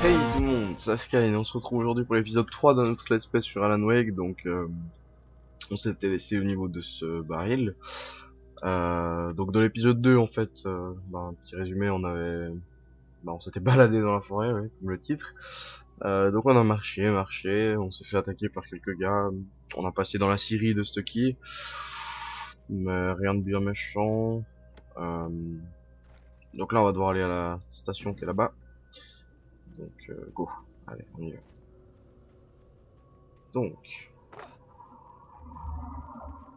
Hey tout le monde, c'est Sky et on se retrouve aujourd'hui pour l'épisode 3 de notre let's play sur Alan Wake. Donc on s'était laissé au niveau de ce baril. Donc dans l'épisode 2 en fait, un petit résumé, on s'était baladé dans la forêt, ouais, comme le titre. Donc on a marché, on s'est fait attaquer par quelques gars, on a passé dans la scierie de Stucky, mais rien de bien méchant. Donc là on va devoir aller à la station qui est là-bas. Donc go, allez on y va. Donc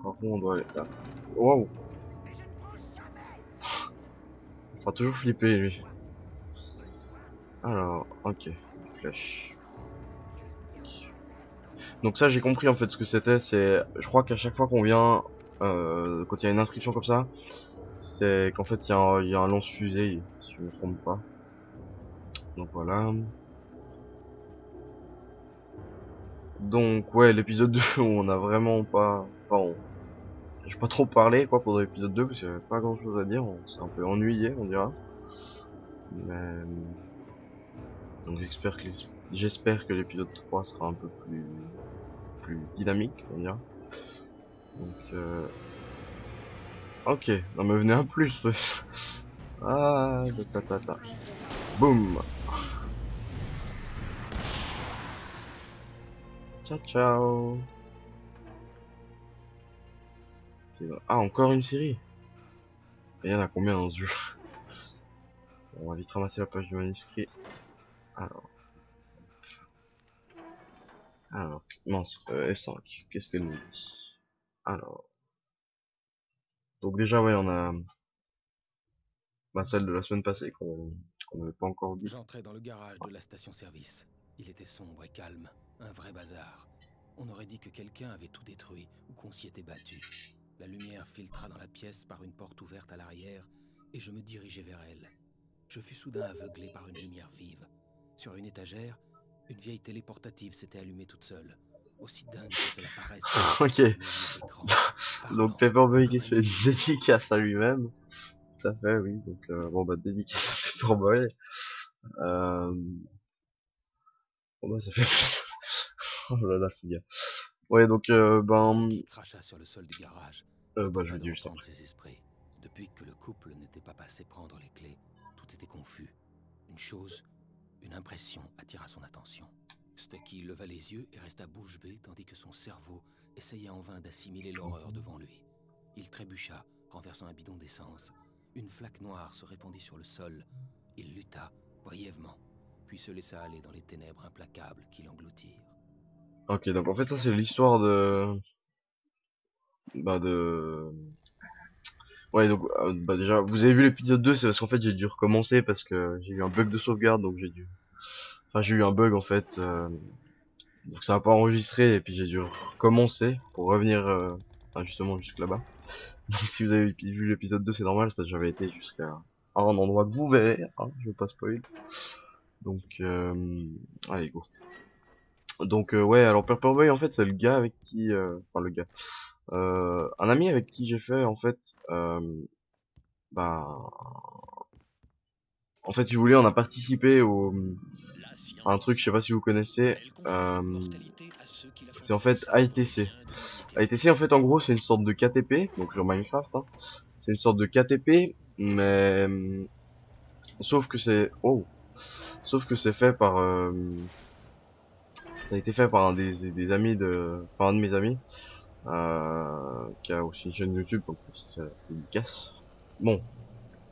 par contre on doit aller là. Waouh, il fera toujours flipper lui. Alors ok, flèche. Donc ça j'ai compris en fait ce que c'était, c'est, je crois qu'à chaque fois qu'on vient, quand il y a une inscription comme ça, c'est qu'en fait il y a un lance-fusée, si je me trompe pas. Donc voilà. Donc ouais, l'épisode 2 où on a vraiment pas... Enfin, j'ai pas trop parlé quoi pendant l'épisode 2 parce qu'il y avait pas grand chose à dire, on s'est un peu ennuyé on dira. Mais... Donc j'espère que l'épisode 3 sera un peu plus dynamique on dira. Donc ok, non mais venez un plus. Ah, ta. Boum. Ciao ciao. Ah, encore une série. Et il y en a combien dans ce jeu? On va vite ramasser la page du manuscrit. Alors, mince, F5, qu'est-ce qu'elle nous dit? Alors, donc déjà ouais, on a celle de la semaine passée qu'on n'avait pas encore dit. J'entrais dans le garage de la station-service. Il était sombre et calme, un vrai bazar. On aurait dit que quelqu'un avait tout détruit ou qu'on s'y était battu. La lumière filtra dans la pièce par une porte ouverte à l'arrière et je me dirigeais vers elle. Je fus soudain aveuglé par une lumière vive. Sur une étagère, une vieille télé portative s'était allumée toute seule. Aussi dingue que cela paraisse. Ok. Donc Paperboy qui se fait une dédicace à lui-même. Tout à fait, oui. Donc bon bah dédicace à Paperboy. Bon bah ça fait... oh là là c'est bien. Ouais donc Il cracha sur le sol du garage. bah je vais dire juste ses esprits. Depuis que le couple n'était pas passé prendre les clés, tout était confus. Une impression attira son attention. Stucky leva les yeux et resta bouche bée tandis que son cerveau essayait en vain d'assimiler l'horreur devant lui. Il trébucha, renversant un bidon d'essence. Une flaque noire se répandit sur le sol. Il lutta brièvement, puis se laissa aller dans les ténèbres implacables qui l'engloutirent. Ok, donc en fait ça c'est l'histoire de... Ouais donc déjà vous avez vu l'épisode 2, c'est parce qu'en fait j'ai dû recommencer parce que j'ai eu un bug de sauvegarde, donc j'ai eu un bug en fait, donc ça a pas enregistré et puis j'ai dû recommencer pour revenir justement jusque là-bas. Donc si vous avez vu l'épisode 2 c'est normal, c'est parce que j'avais été jusqu'à un endroit que vous verrez, hein, je vais pas spoil. Donc allez go. Donc ouais, alors Paperboy en fait c'est le gars avec qui... enfin le gars... un ami avec qui j'ai fait en fait... bah... En fait si vous voulez on a participé à un truc, je sais pas si vous connaissez, c'est en fait AITC. AITC en fait en gros c'est une sorte de KTP, donc sur Minecraft, hein. C'est une sorte de KTP, mais... sauf que c'est... Oh, sauf que c'est fait par... ça a été fait par des amis de... Enfin un de mes amis, qui a aussi une chaîne YouTube, donc c'est dédicace. Bon,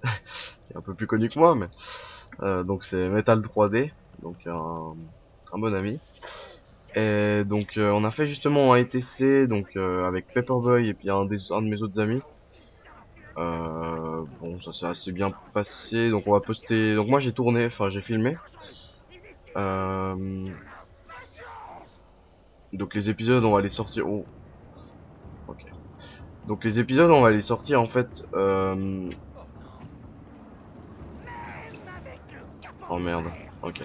qui est un peu plus connu que moi, mais... donc c'est Metal 3D, donc un bon ami. Et donc on a fait justement un ATC, donc avec Paperboy et puis un de mes autres amis. Bon ça s'est assez bien passé, donc on va poster... Donc moi j'ai tourné, enfin j'ai filmé. Donc les épisodes on va les sortir... Oh. Ok. Donc les épisodes on va les sortir en fait... Oh merde, ok.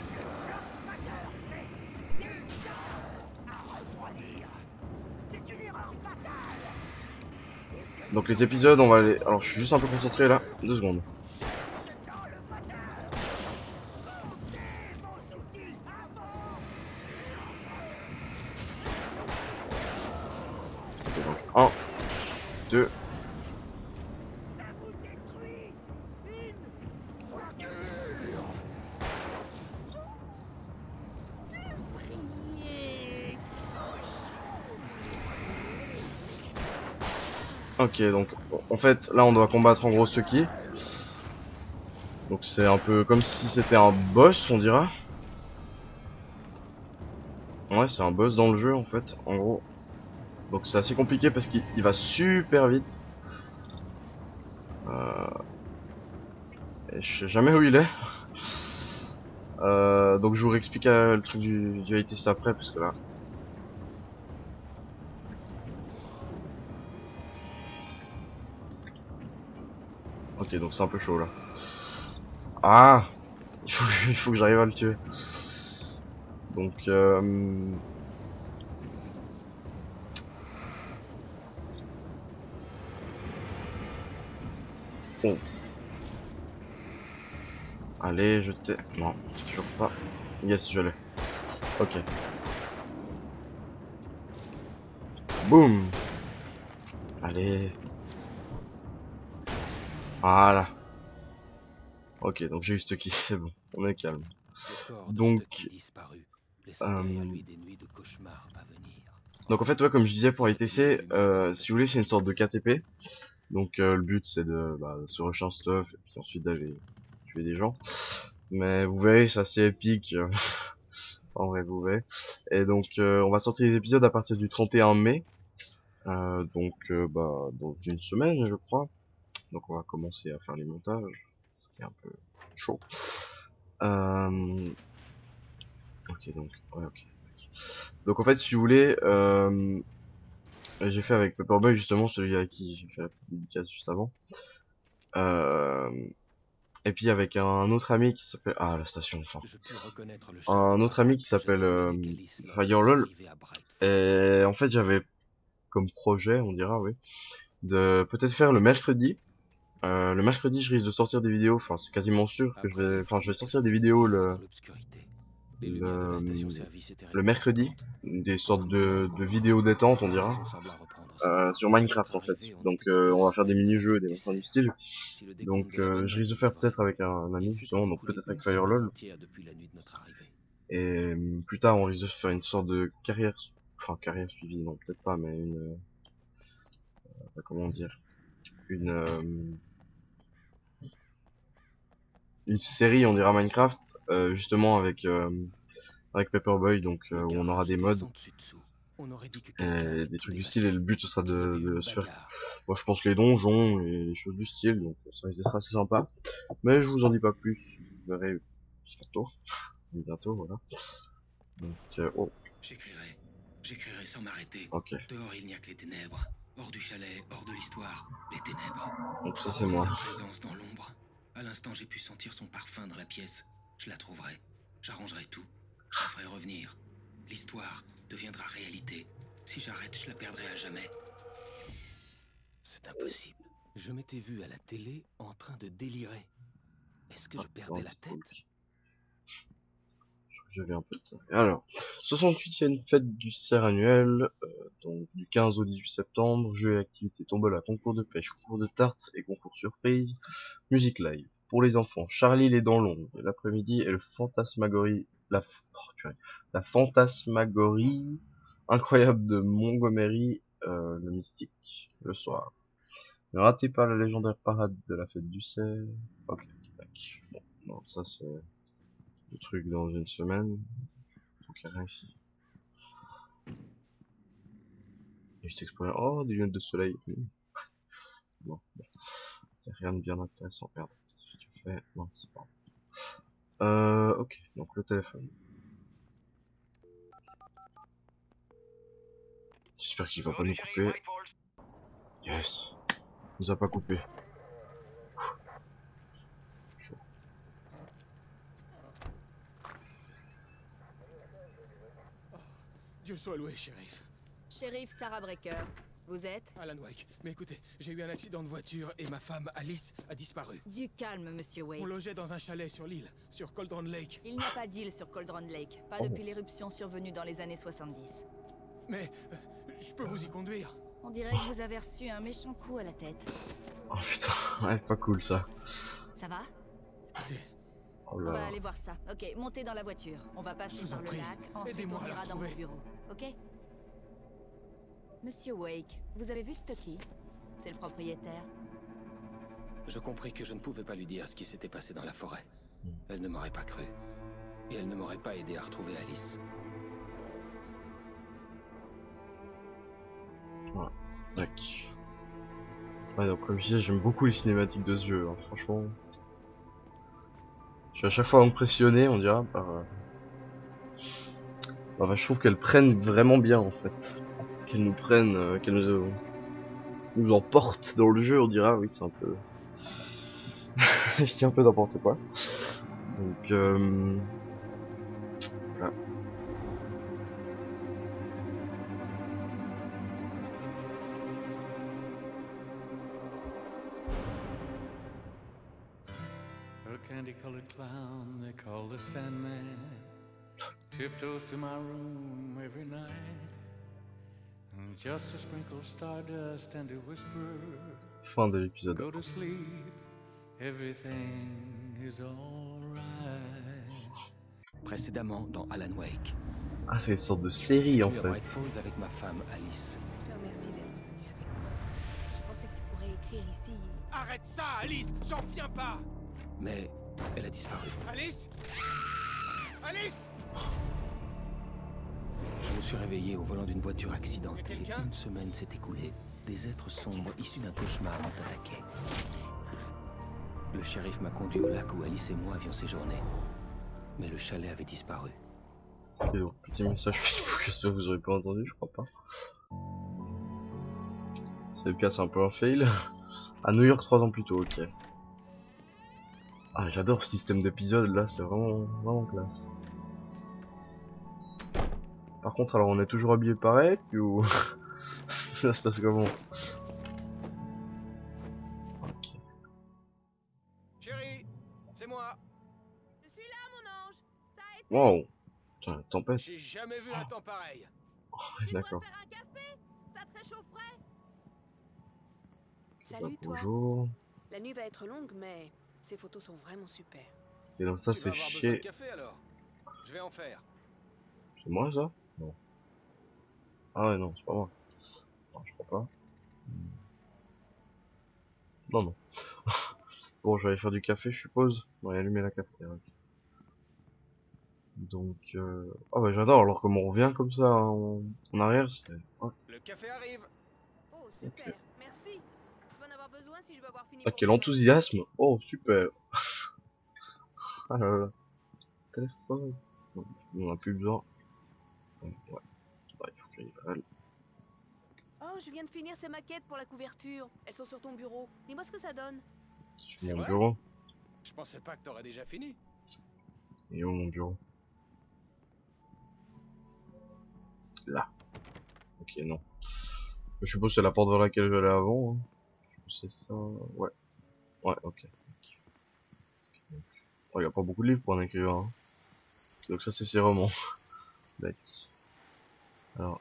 Donc les épisodes on va les... Alors je suis juste un peu concentré là, 2 secondes. 2. Ok, donc en fait là on doit combattre en gros Stucky. Donc c'est un peu comme si c'était un boss, on dira. Ouais, c'est un boss dans le jeu en fait, en gros. Donc c'est assez compliqué parce qu'il va super vite. Et je sais jamais où il est. Donc je vous réexplique le truc du ATC après parce que là. Ok, donc c'est un peu chaud là. Ah, il faut que j'arrive à le tuer. Donc oh. Allez, je t'ai. Non, toujours pas. Yes, je l'ai. Ok. Boum. Allez. Voilà. Ok, donc j'ai eu Stucky, c'est bon. On est calme. Le corps de Donc, Stucky disparu, laissant derrière lui des nuits de cauchemars à venir. donc en fait, ouais, comme je disais pour ITC, si vous voulez, c'est une sorte de KTP. Donc le but c'est de, de se rusher un stuff et puis ensuite d'aller tuer des gens. Mais vous verrez, c'est assez épique. En vrai, vous verrez. Et donc on va sortir les épisodes à partir du 31 mai. Dans une semaine, je crois. Donc on va commencer à faire les montages, ce qui est un peu chaud. Ok, donc ouais, ok. Donc en fait, si vous voulez, j'ai fait avec Paperboy justement, celui à qui j'ai fait la petite dédicace juste avant. Euh, et puis avec un autre ami qui s'appelle la station, enfin un autre ami qui s'appelle Firelol. Et en fait, j'avais comme projet, on dira, oui, de peut-être faire le mercredi. Le mercredi, je risque de sortir des vidéos. Enfin, c'est quasiment sûr que je vais sortir des vidéos le, le mercredi, des sortes de vidéos détente, on dira, sur Minecraft en fait. Donc, on va faire des mini-jeux, des machins du style. Donc, je risque de faire peut-être avec un ami justement, donc peut-être avec Firelol. Et plus tard, on risque de faire une sorte de carrière, enfin carrière suivie, non peut-être pas, mais comment dire, une euh, une série, on dira Minecraft, justement avec Paperboy, donc où on aura des mods et des trucs du style. Et le but ce sera de se faire, moi je pense les donjons et les choses du style, donc ça risque d'être assez sympa. Mais je vous en dis pas plus, vous verrez bientôt, voilà. Donc oh, J'écrirai sans m'arrêter. ok. Dehors, il n'y a que les ténèbres. Hors du chalet, hors de l'histoire, les ténèbres. Donc ça c'est moi. Sa présence dans l'ombre. À l'instant, j'ai pu sentir son parfum dans la pièce. Je la trouverai. J'arrangerai tout. Je la ferai revenir. L'histoire deviendra réalité. Si j'arrête, je la perdrai à jamais. C'est impossible. Je m'étais vu à la télé en train de délirer. Est-ce que je perdais la tête? J'avais un peu de ça. Alors, 68e fête du cerf annuel, donc du 15 au 18 septembre, jeux et activités tombola, concours de pêche, concours de tartes et concours surprise, musique live. Pour les enfants, Charlie les dents longues, l'après-midi et le fantasmagorie, la fantasmagorie incroyable de Montgomery, le mystique, le soir. Ne ratez pas la légendaire parade de la fête du cerf. Ok, tac. Bon, non, ça c'est le truc dans une semaine. Donc il y a rien ici. Juste explorer. Oh, des lunettes de soleil. Non, bon. Y a rien de bien intéressant. Merde. Qu'est-ce que tu fais? Non, c'est pas. Ok. Donc le téléphone. J'espère qu'il va pas nous couper. Yes. Il nous a pas coupé. Chaud. Dieu soit loué, shérif. Shérif Sarah Breaker, vous êtes? Alan Wake. Mais écoutez, j'ai eu un accident de voiture et ma femme, Alice, a disparu. Du calme, monsieur Wake. On logeait dans un chalet sur l'île, sur Cauldron Lake. Il n'y a pas d'île sur Cauldron Lake, pas depuis l'éruption survenue dans les années 70. Mais je peux vous y conduire. On dirait que vous avez reçu un méchant coup à la tête. Oh putain, ouais, pas cool ça. Ça va? Écoutez, Oh On va là. aller voir ça. Ok, montez dans la voiture. On va passer Je vous par en le prie, lac, ensuite aidez-moi on à la ira dans mon retrouver. bureau. Ok? Monsieur Wake, vous avez vu Stucky? C'est le propriétaire. je compris que je ne pouvais pas lui dire ce qui s'était passé dans la forêt. Hmm. Elle ne m'aurait pas cru. Et elle ne m'aurait pas aidé à retrouver Alice. Voilà. Tac. Ouais, donc comme je disais, j'aime beaucoup les cinématiques de ce jeu, hein. Franchement. Je suis à chaque fois impressionné, on dira, par... Enfin, je trouve qu'elles prennent vraiment bien, en fait. Qu'elles nous prennent, qu'elles nous emportent dans le jeu, on dira, oui, c'est un peu... je dis un peu n'importe quoi. Donc, voilà. A candy-colored clown they call the Sandman tiptoes to my room every night, and just to sprinkle stardust and to whisper, Fin de l'épisode. go to sleep, everything is alright. Précédemment dans Alan Wake. Ah, c'est une sorte de série, en Celui à fait. Bright Falls avec ma femme Alice. Je te remercie d'être venu avec moi. Je pensais que tu pourrais écrire ici. Arrête ça, Alice! J'en reviens pas! Mais elle a disparu. Alice! Alice! Je me suis réveillé au volant d'une voiture accidentée. Y a quelqu'un? Une semaine s'est écoulée. Des êtres sombres issus d'un cauchemar m'ont attaqué. Le shérif m'a conduit au lac où Alice et moi avions séjourné. Mais le chalet avait disparu. Ok, donc, petit message Facebook, j'espère que vous aurez pas entendu, je crois pas. Si c'est le cas, c'est un peu un fail. À New York 3 ans plus tôt, ok. Ah, j'adore ce système d'épisodes là, c'est vraiment classe. Par contre, alors on est toujours habillé pareil ou ça se passe comment? Ok. Chérie, c'est moi. Je suis là, mon ange. Ça a été. Wow. Putain, tempête. J'ai jamais vu un temps pareil. Tu devrais D'accord. faire un café. Ça te réchaufferait. Bah, Salut, toi. bonjour. La nuit va être longue, mais ces photos sont vraiment super. Et donc ça Tu vas c'est avoir besoin de chez... café alors. Je vais en faire. C'est moi ça? Non. Ah ouais non, c'est pas moi. Non, je crois pas. Non, non. Bon, je vais aller faire du café, je suppose. On va allumer la cafetière. Ok. Donc, ah bah j'adore, alors comme on revient comme ça en arrière, c'est... Ouais. Le café arrive. Oh, super. Merci. Tu vas en avoir besoin si je veux avoir fini. Ah, pour quel demain. enthousiasme! Oh, super! Ah là là. Téléphone. Non, on a plus besoin. Ouais, ouais, il faut que j'aille vers elle. Oh, je viens de finir ces maquettes pour la couverture. Elles sont sur ton bureau. Dis-moi ce que ça donne. Sur C'est mon vrai? bureau. Je pensais pas que t'aurais déjà fini. Et où mon bureau? Là. Ok, non. Je suppose que c'est la porte vers laquelle j'allais avant. Hein. C'est ça. Ouais. Ouais, ok. Oh, il y a pas beaucoup de livres pour un écrivain. Hein. Donc ça c'est ses romans. D'accord. Alors,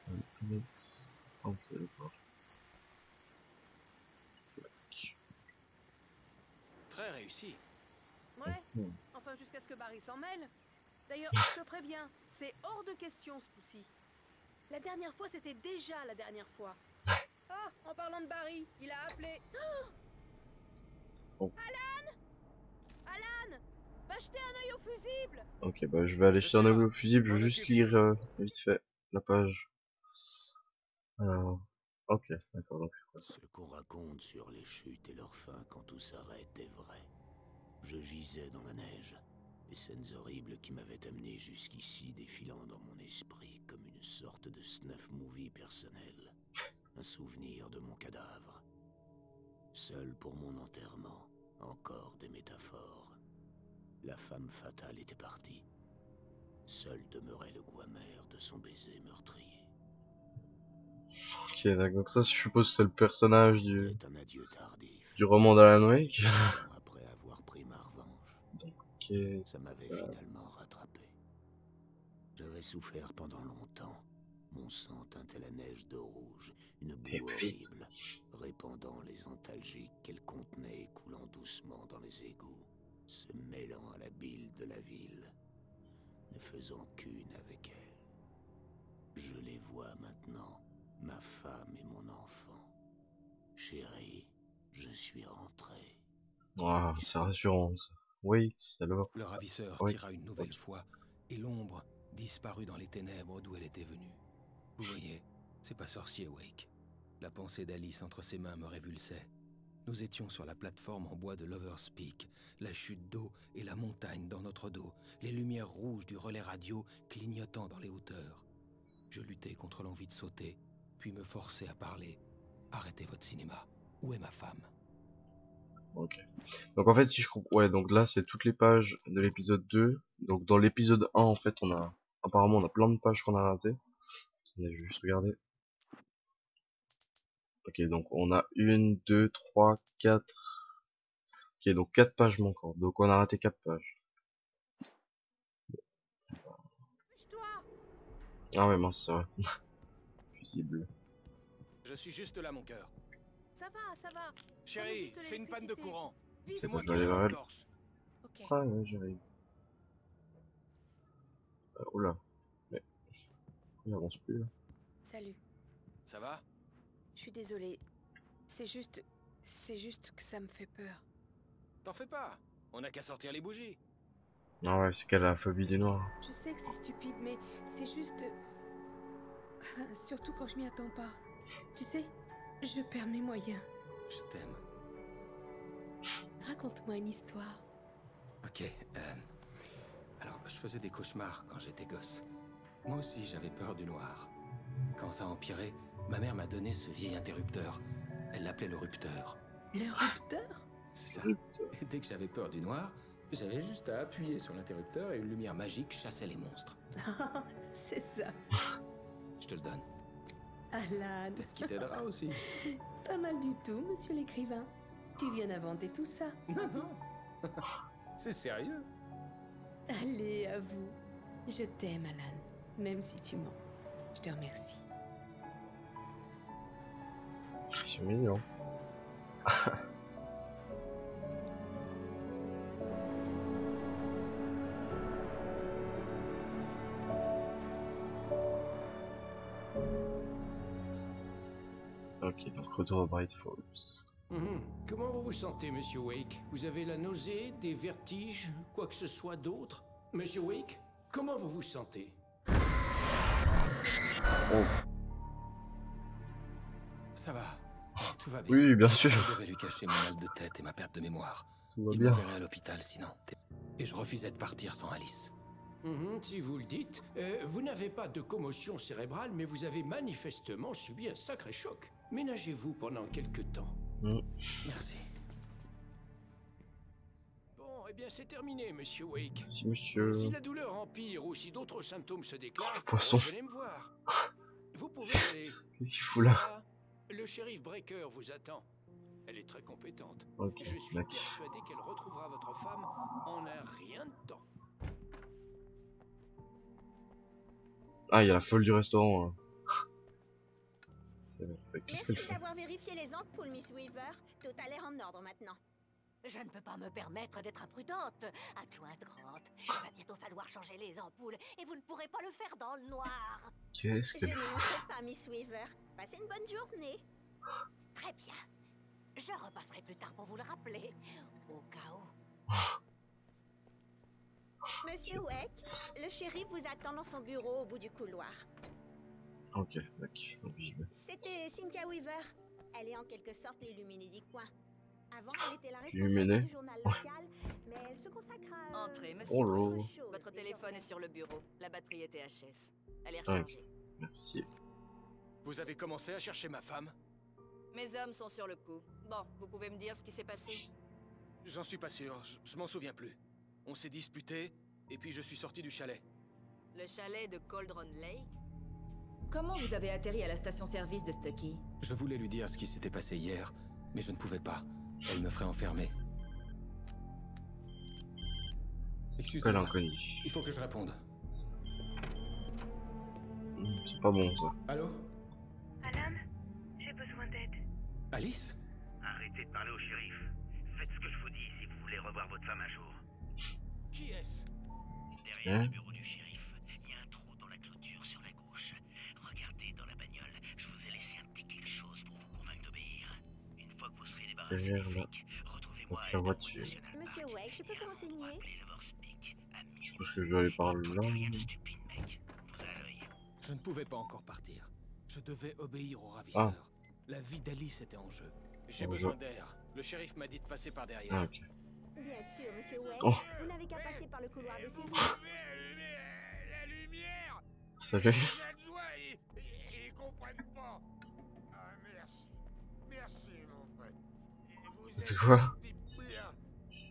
Alex. Ok, d'accord. Très réussi. Ouais. Hmm. Enfin, jusqu'à ce que Barry s'en mêle. D'ailleurs, je te préviens, c'est hors de question ce coup-ci. La dernière fois, c'était déjà la dernière fois. Ah, en parlant de Barry, il a appelé. Oh. Alan! Alan! Va jeter un œil au fusible! Ok, bah je vais aller jeter un œil au fusible, je M'en vais juste occupe, lire chérie. vite fait la page. Alors, ok, d'accord, donc c'est quoi ça? Ce qu'on raconte sur les chutes et leur fin quand tout s'arrête est vrai. Je gisais dans la neige, les scènes horribles qui m'avaient amené jusqu'ici défilant dans mon esprit comme une sorte de snuff movie personnel. Un souvenir de mon cadavre. Seul pour mon enterrement, encore des métaphores. La femme fatale était partie. Seul demeurait le goût amer de son baiser meurtrier. Ok, d'accord, donc ça je suppose que c'est le personnage C'était un adieu tardif. du roman d'Alan Wake. Après avoir pris ma revanche, Ok, ça m'avait finalement rattrapé. J'avais souffert pendant longtemps, Mon sang teintait la neige de rouge, une Et boue plus vite. horrible, répandant les antalgiques qu'elle contenait et coulant doucement dans les égouts, se mêlant à la bile de la ville, ne faisant qu'une avec elle. Je les vois maintenant, ma femme et mon enfant. Chérie, je suis rentré. Ah, c'est rassurant ça. Wait, alors. Le ravisseur Oui. tira une nouvelle fois, et l'ombre disparut dans les ténèbres d'où elle était venue. Vous voyez, c'est pas sorcier, Wake. La pensée d'Alice entre ses mains me révulsait. Nous étions sur la plateforme en bois de Lover's Peak, la chute d'eau et la montagne dans notre dos, les lumières rouges du relais radio clignotant dans les hauteurs. Je luttais contre l'envie de sauter, puis me forçais à parler. Arrêtez votre cinéma. Où est ma femme? Ok. Donc en fait, si je comprends, ouais, donc là c'est toutes les pages de l'épisode 2. Donc dans l'épisode 1, en fait, apparemment on a plein de pages qu'on a ratées. Attendez, je vais juste regarder. Ok, donc on a 1, 2, 3, 4. Ok, donc 4 pages manquantes. Donc on a raté 4 pages. Dépêche-toi. Ah ouais, mince, c'est vrai. Fusible. Je suis juste là, mon cœur. Ça va, ça va. Chérie, juste c'est une panne de l'électricité. courant. Vite. C'est moi Je qui vais aller ai vers la elle. torche. Ok. Ah ouais, j'arrive. Oula. Mais... Il avance plus là. Salut. Ça va? Je suis désolée. C'est juste que ça me fait peur. T'en fais pas. On n'a qu'à sortir les bougies. Ah ouais, c'est qu'elle a la phobie du noir. Je sais que c'est stupide, mais c'est juste... Surtout quand je m'y attends pas. Tu sais, je perds mes moyens. Je t'aime. Raconte-moi une histoire. Ok, alors, je faisais des cauchemars quand j'étais gosse. Moi aussi, j'avais peur du noir. Quand ça a empiré, ma mère m'a donné ce vieil interrupteur. Elle l'appelait le rupteur. Le rupteur? C'est ça. Et dès que j'avais peur du noir, j'avais juste à appuyer sur l'interrupteur et une lumière magique chassait les monstres. C'est ça. Je te le donne. Alan. Qui t'aidera aussi. Pas mal du tout, monsieur l'écrivain. Tu viens d'inventer tout ça. Non, non. C'est sérieux. Allez, à vous. Je t'aime, Alan. Même si tu mens. Je te remercie. C'est mignon. Ok, donc retour à Bright Falls. Comment vous vous sentez, Monsieur Wake? Vous avez la nausée, des vertiges, quoi que ce soit d'autre? Monsieur Wake, comment vous vous sentez? Ça va. Tout va bien. Oui, bien sûr. Je devais lui cacher mon mal de tête et ma perte de mémoire. Tout va Il bien. m'enverrait à l'hôpital sinon. Et je refusais de partir sans Alice. Si vous le dites, vous n'avez pas de commotion cérébrale, mais vous avez manifestement subi un sacré choc. Ménagez-vous pendant quelque temps. Merci. Bon, eh bien c'est terminé, Monsieur Wake. Si monsieur. Si la douleur empire ou si d'autres symptômes se déclarent, Poisson. venez me voir. Vous pouvez aller. Qu'est-ce qu'il fout là? Ça, le shérif Breaker vous attend. Elle est très compétente. Ok, Je suis d'accord. persuadé qu'elle retrouvera votre femme en un rien de temps. Ah, il y a la folle du restaurant. Hein. Qu'est-ce qu'elle Merci fait? d'avoir vérifié les ampoules, Miss Weaver. Tout a l'air en ordre maintenant. Je ne peux pas me permettre d'être imprudente. Adjointe Grant, il va bientôt falloir changer les ampoules et vous ne pourrez pas le faire dans le noir. Qu'est-ce Je qu'elle n'y fait? manquerai pas, Miss Weaver. Passez une bonne journée. Très bien. Je repasserai plus tard pour vous le rappeler, au cas où. Monsieur Wake, le shérif vous attend dans son bureau au bout du couloir. Ok, d'accord. Donc j'y vais. C'était Cynthia Weaver. Elle est en quelque sorte l'illuminée du coin. Avant, elle était la Illuminée. responsable du journal local, mais elle se consacre à... Entrez, monsieur. Oh là. autre chose, Votre téléphone désormais. est sur le bureau. La batterie est THS. Elle est Ah, ok. rechargée. Merci. Vous avez commencé à chercher ma femme? Mes hommes sont sur le coup. Bon, vous pouvez me dire ce qui s'est passé? J'en suis pas sûr, je m'en souviens plus. On s'est disputé, et puis je suis sorti du chalet. Le chalet de Cauldron Lake? Comment vous avez atterri à la station-service de Stucky? Je voulais lui dire ce qui s'était passé hier, mais je ne pouvais pas. Elle me ferait enfermer. Appel Excusez-moi. inconnu. Il faut que je réponde. C'est C'est pas bon ça. Allô? Alan, j'ai besoin d'aide. Alice? Arrêtez de parler au shérif. Faites ce que je vous dis si vous voulez revoir votre femme un jour. Qui est-ce? Derrière le bureau du shérif, il y a un trou dans la clôture sur la gauche. Regardez dans la bagnole, je vous ai laissé un petit quelque chose pour vous convaincre d'obéir. Une fois que vous serez débarrassé Derrière des la... flics, retrouvez-moi la voiture. Monsieur Wake, je peux vous renseigner? Je pense que je dois aller par là. Je ne pouvais pas encore partir. Je devais obéir au ravisseur. Ah. La vie d'Alice était en jeu. J'ai Oh, besoin d'air. Le shérif m'a dit de passer par derrière. Ah ok. Bien sûr, monsieur Wake. Oh. Vous n'avez qu'à passer par le couloir des séries. La lumière! Salut. Les adjoints, ils comprennent pas. Ah, merci. Merci, mon pote. Vous C'est êtes quoi? un type bien.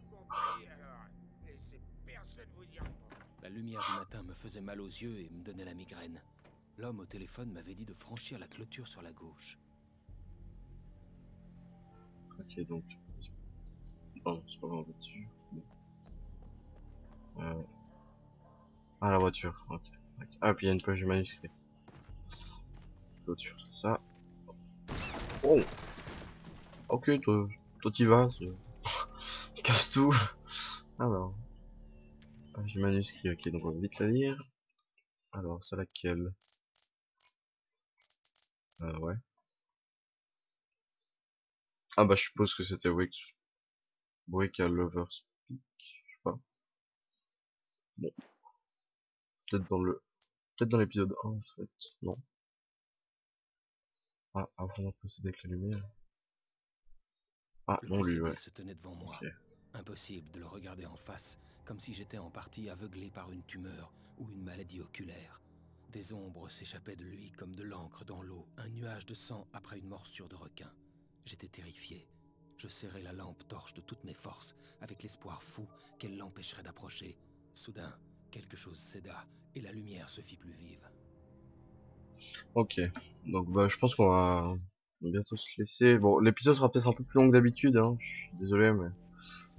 Compris, alors. Laissez personne vous dire non. La lumière du matin me faisait mal aux yeux et me donnait la migraine. L'homme au téléphone m'avait dit de franchir la clôture sur la gauche. Ok donc. Pardon, c'est pas grave là-dessus. Bon. Ah la voiture. Ok. Ah puis il y a une page du manuscrit. Voiture, ça. Oh. Ok toi t'y vas. Casse tout. Alors. Page du manuscrit. Ok donc on va vite la lire. Alors c'est laquelle? Ouais. Ah bah je suppose que c'était Wake à Lover's Peak, je sais pas. Bon. Peut-être dans l'épisode 1 en fait. Non. Ah, avant de procéder avec la lumière. Ah, Le non lui, possédé ouais. se tenait devant moi. Ok. Impossible de le regarder en face, comme si j'étais en partie aveuglé par une tumeur ou une maladie oculaire. Des ombres s'échappaient de lui comme de l'encre dans l'eau, un nuage de sang après une morsure de requin. J'étais terrifié. Je serrais la lampe torche de toutes mes forces, avec l'espoir fou qu'elle l'empêcherait d'approcher. Soudain, quelque chose céda, et la lumière se fit plus vive. Ok. Donc bah je pense qu'on va bientôt se laisser. Bon, l'épisode sera peut-être un peu plus long que d'habitude, hein. Je suis désolé, mais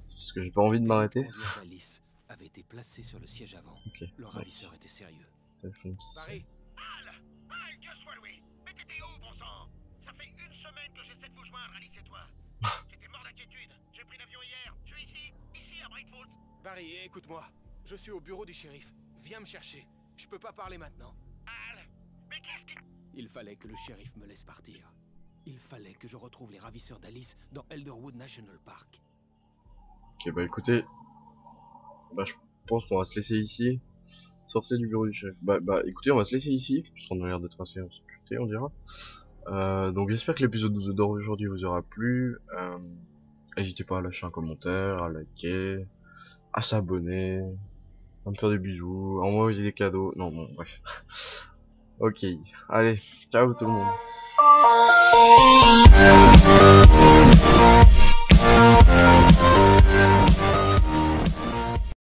c'est parce que j'ai pas envie de m'arrêter. Le conduire d'Alice avait été placé sur le siège avant. Ok. Le ravisseur était sérieux. Téléphone qui sonne. Paris? Al, Dieu soit loué. Mais t'étais où, bon sang? Ça fait une semaine que j'essaie de vous joindre, Alice et toi. J'étais mort d'inquiétude. J'ai pris l'avion hier. Je suis ici à Bright Paris, écoute-moi. Je suis au bureau du shérif. Viens me chercher. Je peux pas parler maintenant. Al, mais qu'est-ce qui... Il fallait que le shérif me laisse partir. Il fallait que je retrouve les ravisseurs d'Alice dans Elderwood National Park. Ok, bah écoutez. Bah je pense qu'on va se laisser ici. Sortez du bureau du chef. Bah écoutez, on va se laisser ici, puisqu'on a l'air d'être assez en sécurité, on dira. Donc j'espère que l'épisode d'aujourd'hui vous aura plu. N'hésitez pas à lâcher un commentaire, à liker, à s'abonner, à me faire des bisous, à envoyer des cadeaux. Non, bon, bref. Ok, allez, ciao tout le monde.